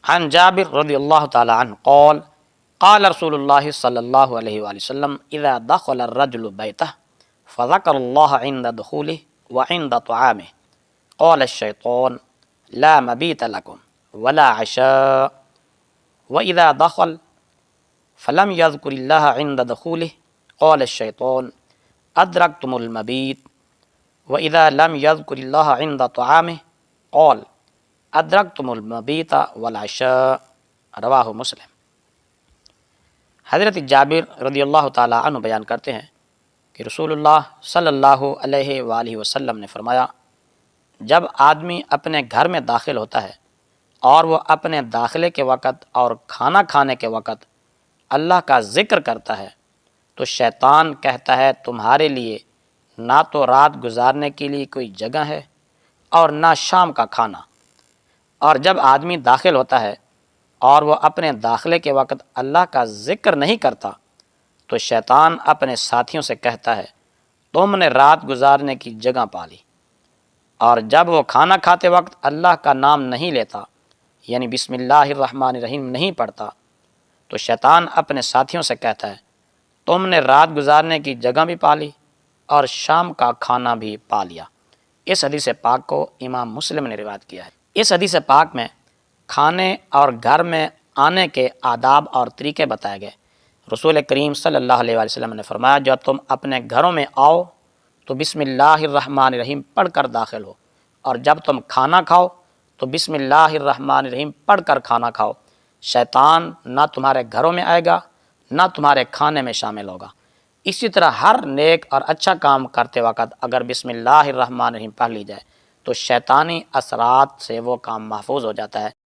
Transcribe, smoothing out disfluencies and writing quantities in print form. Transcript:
عن جابر رضی اللہ تعالی عنہ قال قال رسول اللہ صلی اللہ علیہ وآلہ وسلم اذا دخل الرجل بیتہ فذکر اللہ عند دخولہ وعند طعامہ قال الشیطان لا مبیت لکم ولا عشاء وإذا دخل فلم يذكر الله عند دخوله قال الشيطان أدركتم المبيت وإذا لم يذكر الله عند طعامه قال أدركتم المبيت والعشاء رواہ مسلم۔ حضرت جابر رضی اللہ تعالی عنہ بیان کرتے ہیں کہ رسول اللہ صلی اللہ علیہ وآلہ وسلم نے فرمایا، جب آدمی اپنے گھر میں داخل ہوتا ہے اور وہ اپنے داخلے کے وقت اور کھانا کھانے کے وقت اللہ کا ذکر کرتا ہے تو شیطان کہتا ہے تمہارے لیے نہ تو رات گزارنے کے لیے کوئی جگہ ہے اور نہ شام کا کھانا۔ اور جب آدمی داخل ہوتا ہے اور وہ اپنے داخلے کے وقت اللہ کا ذکر نہیں کرتا تو شیطان اپنے ساتھیوں سے کہتا ہے تم نے رات گزارنے کی جگہ پا لی۔ اور جب وہ کھانا کھاتے وقت اللہ کا نام نہیں لیتا یعنی بسم اللہ الرحمن الرحیم نہیں پڑھتا تو شیطان اپنے ساتھیوں سے کہتا ہے تم نے رات گزارنے کی جگہ بھی پا لی اور شام کا کھانا بھی پا لیا۔ اس حدیث پاک کو امام مسلم نے روایت کیا ہے۔ اس حدیث پاک میں کھانے اور گھر میں آنے کے آداب اور طریقے بتائے گئے۔ رسول کریم صلی اللہ علیہ وآلہ وسلم نے فرمایا جب تم اپنے گھروں میں آؤ تو بسم اللہ الرحمن الرحیم پڑھ کر داخل ہو، اور جب تم کھانا کھاؤ تو بسم اللہ الرحمن الرحیم پڑھ کر کھانا کھاؤ۔ شیطان نہ تمہارے گھروں میں آئے گا نہ تمہارے کھانے میں شامل ہوگا۔ اسی طرح ہر نیک اور اچھا کام کرتے وقت اگر بسم اللہ الرحمن الرحیم پڑھ لی جائے تو شیطانی اثرات سے وہ کام محفوظ ہو جاتا ہے۔